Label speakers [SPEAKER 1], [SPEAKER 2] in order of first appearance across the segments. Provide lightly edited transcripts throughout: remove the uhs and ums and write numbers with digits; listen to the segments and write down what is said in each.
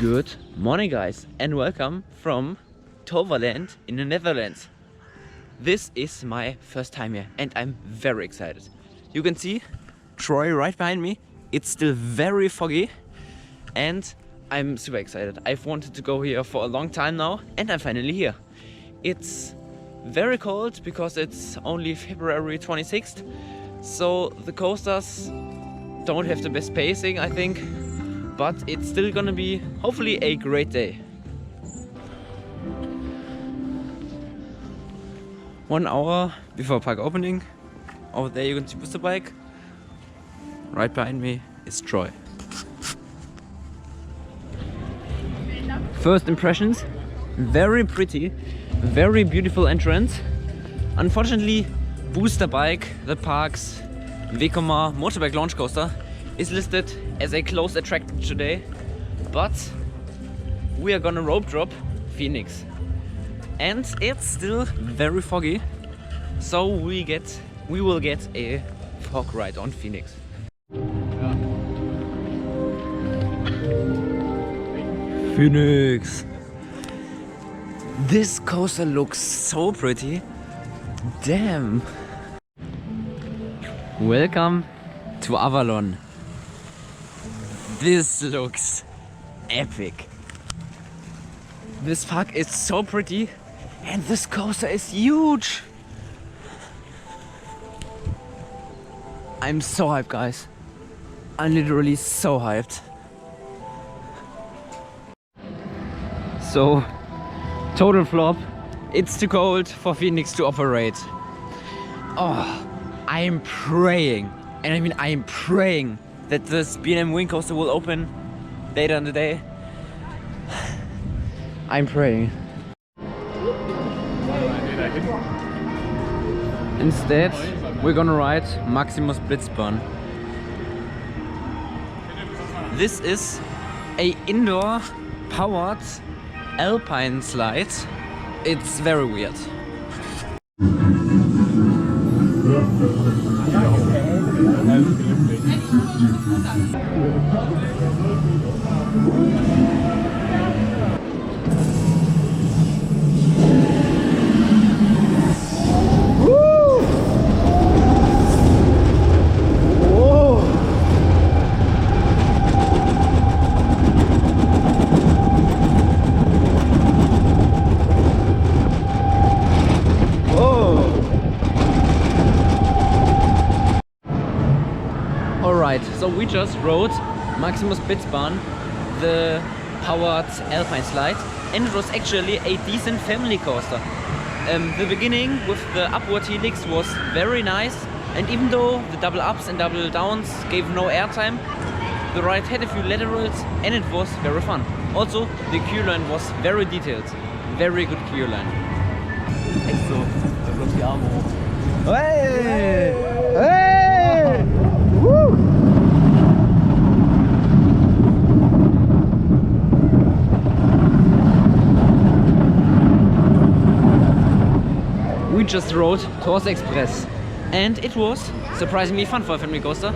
[SPEAKER 1] Good morning guys and welcome from Toverland in the Netherlands. This is my first time here and I'm very excited. You can see Troy right behind me. It's still very foggy and I'm super excited. I've wanted to go here for a long time now and I'm finally here. It's very cold because it's only February 26th, so the coasters don't have the best pacing, I think. But it's still gonna be hopefully a great day. 1 hour before park opening. Over there you can see booster bike. Right behind me is Troy. First impressions, very pretty, very beautiful entrance. Unfortunately, booster bike, the park's Vekoma motorbike launch coaster, is listed as a closed attraction today, but we are gonna rope drop Phoenix and it's still very foggy, so we will get a fog ride on Phoenix. Phoenix! This coaster looks so pretty. Damn! Welcome to Avalon. This looks epic. This park is so pretty and this coaster is huge. I'm so hyped, guys. I'm literally so hyped. So, total flop. It's too cold for Phoenix to operate. Oh, I'm praying, and I mean I'm praying that this B&M Wing Coaster will open later in the day. I'm praying. Instead, we're gonna ride Maximus Blitzbahn. This is a indoor powered alpine slide. It's very weird. So we just rode Maximus Blitzbahn, the powered alpine slide, and it was actually a decent family coaster. The beginning with the upward helix was very nice, and even though the double ups and double downs gave no airtime, the ride had a few laterals and it was very fun. Also, the queue line was very detailed. Very good queue line. Echt so, da kommt die Arme hoch. Hey! Hey! Woo! We just rode Tor's Express and it was surprisingly fun for a family coaster.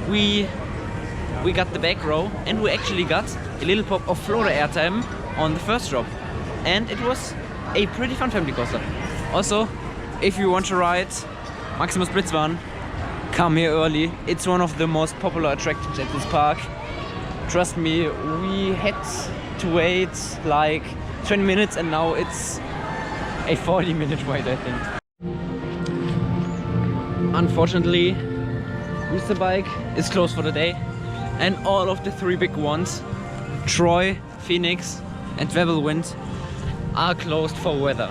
[SPEAKER 1] We got the back row and we actually got a little pop of floater airtime on the first drop, and it was a pretty fun family coaster. Also, if you want to ride Maximus Blitzbahn, come here early. It's one of the most popular attractions at this park. Trust me, we had to wait like 20 minutes and now it's a 40-minute wait, I think. Unfortunately, booster bike is closed for the day, and all of the 3 big ones, Troy, Phoenix and Dwervelwind, are closed for weather.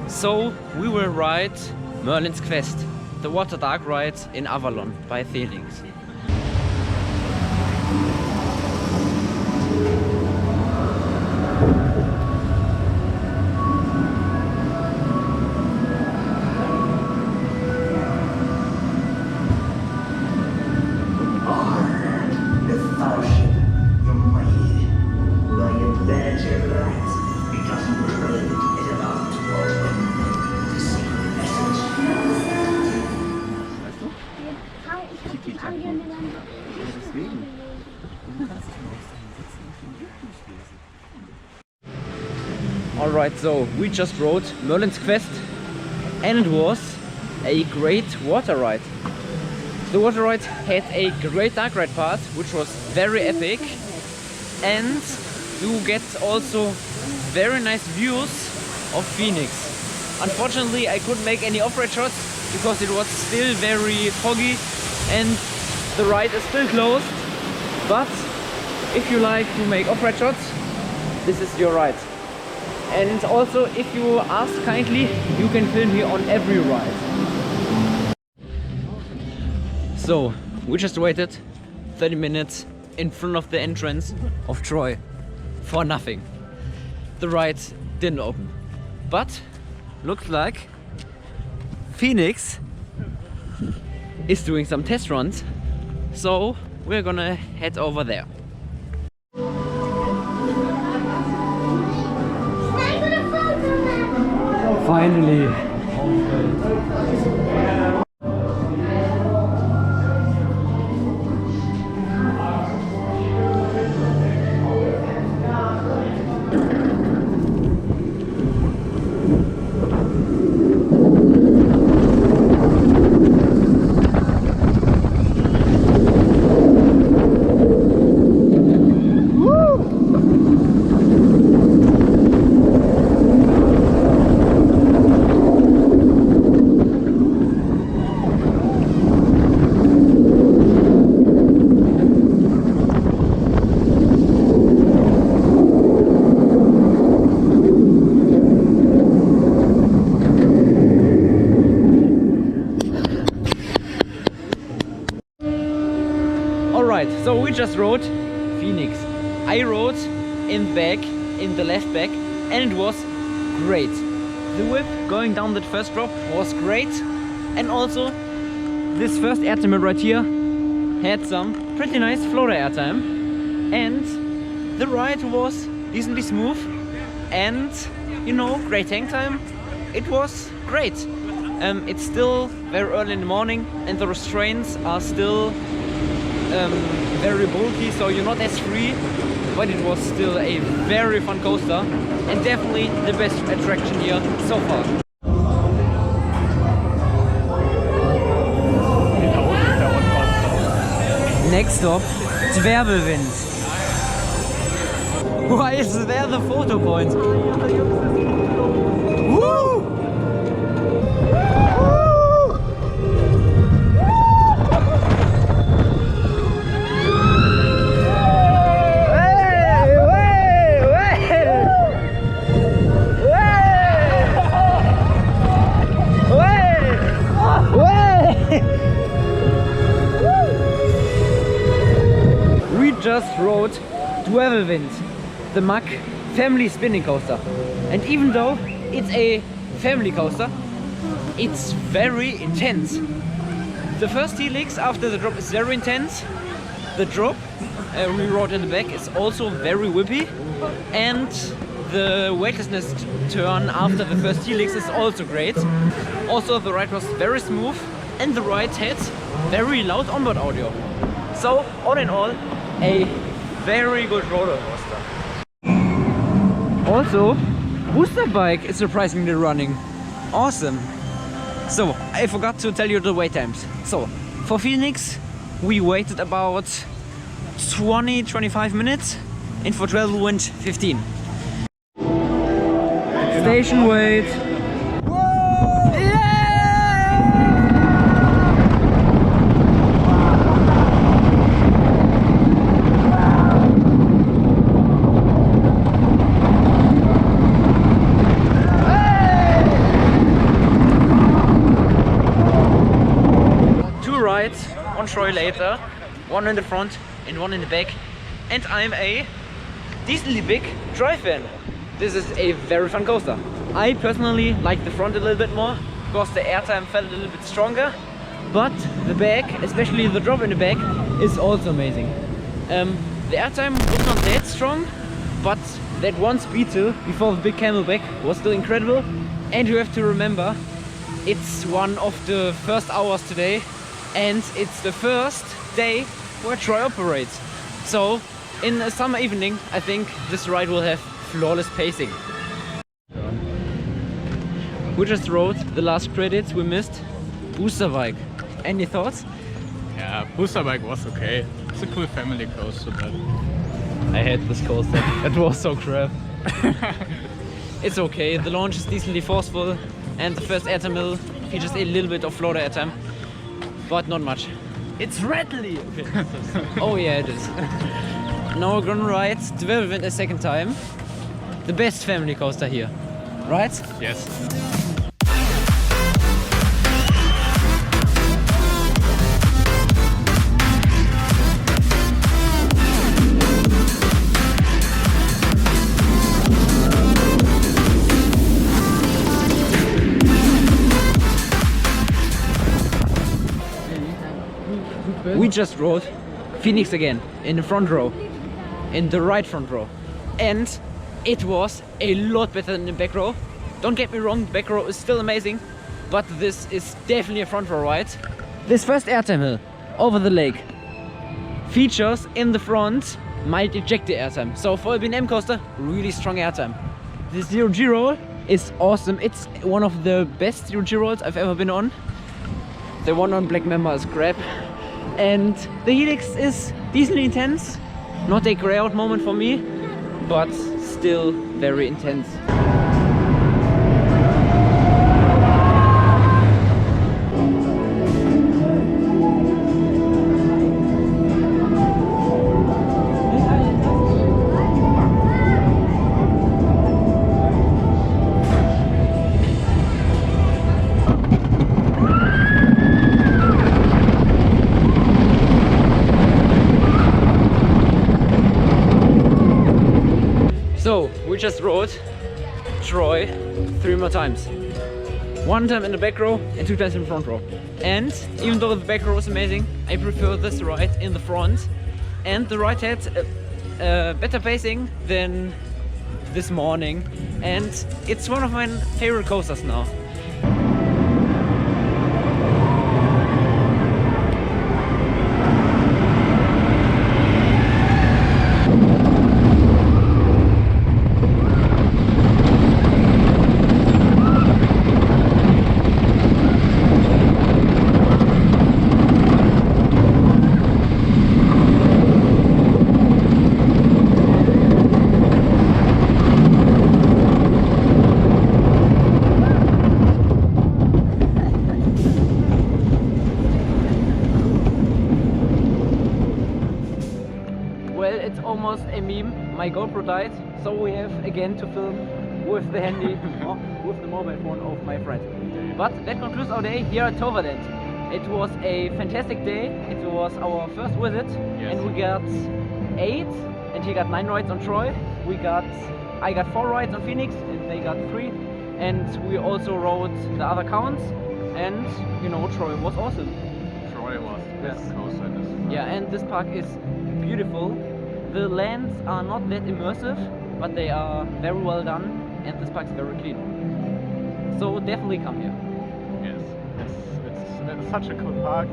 [SPEAKER 1] So we will ride Merlin's Quest, the water dark ride in Avalon by Phoenix.
[SPEAKER 2] Are you
[SPEAKER 1] Alright, so we just rode Merlin's Quest and it was a great water ride. The water ride had a great dark ride part, which was very epic, and you get also very nice views of Phoenix. Unfortunately, I couldn't make any off-ride shots because it was still very foggy and the ride is still closed. But if you like to make off-ride shots, this is your ride. And also, if you ask kindly, you can film here on every ride. So, we just waited 30 minutes in front of the entrance of Troy for nothing. The ride didn't open. But looks like Phoenix is doing some test runs. So, we're gonna head over there. Finally! So we just rode Phoenix. I rode in the left back, and it was great. The whip going down that first drop was great, and also this first airtime right here had some pretty nice floater airtime, and the ride was decently smooth, and you know, great hang time. It was great. It's still very early in the morning, and the restraints are still very bulky, so you're not as free, but it was still a very fun coaster and definitely the best attraction here so far. Next stop, Dwervelwind. Why is there the photo point? Woo! Just rode Dwervelwind, the Mack family spinning coaster, and even though it's a family coaster, it's very intense. The first helix after the drop is very intense. The drop we rode in the back is also very whippy, and the weightlessness turn after the first helix is also great. Also, the ride was very smooth and the ride had very loud onboard audio. So all in all, a very good roller coaster. Also, booster bike is surprisingly running. Awesome. So, I forgot to tell you the wait times. So, for Phoenix, we waited about 20-25 minutes, and for Dwervelwind, 15. Station wait. On Troy later, one in the front and one in the back, and I'm a decently big Troy fan. This is a very fun coaster. I personally like the front a little bit more because the airtime felt a little bit stronger, but the back, especially the drop in the back, is also amazing. The airtime was not that strong, but that one speed hill before the big camelback was still incredible. And you have to remember, it's one of the first hours today, and it's the first day where Troy operates. So in a summer evening, I think this ride will have flawless pacing. We just rode the last credits we missed. Booster bike. Any thoughts?
[SPEAKER 2] Yeah, booster bike was okay. It's a cool family coaster, but
[SPEAKER 1] I hate this coaster.
[SPEAKER 2] it was so crap.
[SPEAKER 1] It's okay, the launch is decently forceful and the first airtime hill features a little bit of floater airtime, but not much.
[SPEAKER 2] It's rattly!
[SPEAKER 1] Oh yeah, it is. Now we're gonna ride Dwervelwind a second time. The best family coaster here, right?
[SPEAKER 2] Yes.
[SPEAKER 1] We just rode Phoenix again in the front row, in the right front row, and it was a lot better than the back row. Don't get me wrong, the back row is still amazing, but this is definitely a front row ride. This first airtime hill over the lake features in the front mild ejector airtime, so for a B&M coaster, really strong airtime. The 0G roll is awesome. It's one of the best 0G rolls I've ever been on. The one on Black Mamba is crap. And the helix is decently intense. Not a grey out moment for me, but still very intense. So, we just rode Troy 3 more times. 1 time in the back row and 2 times in the front row. And even though the back row is amazing, I prefer this ride in the front. And the ride had better pacing than this morning. And it's one of my favorite coasters now. Well, it's almost a meme. My GoPro died, so we have again to film with the handy, or with the mobile phone of my friend. But that concludes our day here at Toverland. It was a fantastic day. It was our first visit, and we got 8, and he got 9 rides on Troy. I got 4 rides on Phoenix, and they got 3. And we also rode the other counts, and you know, Troy was awesome.
[SPEAKER 2] Troy was the best coaster in this.
[SPEAKER 1] Yeah, and this park is beautiful. The lands are not that immersive, but they are very well done, and this park is very clean. So definitely come here.
[SPEAKER 2] Yes, it's such a cool park.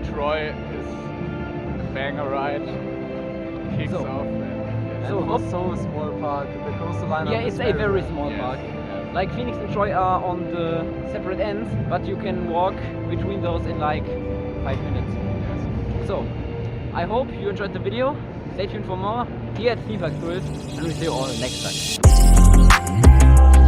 [SPEAKER 2] Troy is a banger ride. Kicks off.
[SPEAKER 3] So also a small park. The coastal lineup.
[SPEAKER 1] Yeah, it's a very small park.
[SPEAKER 2] Yes.
[SPEAKER 1] Like Phoenix and Troy are on the separate ends, but you can walk between those in like 5 minutes.
[SPEAKER 2] Yes.
[SPEAKER 1] So, I hope you enjoyed the video. Stay tuned for more here at Theme Park Tours, and we'll see you all next time.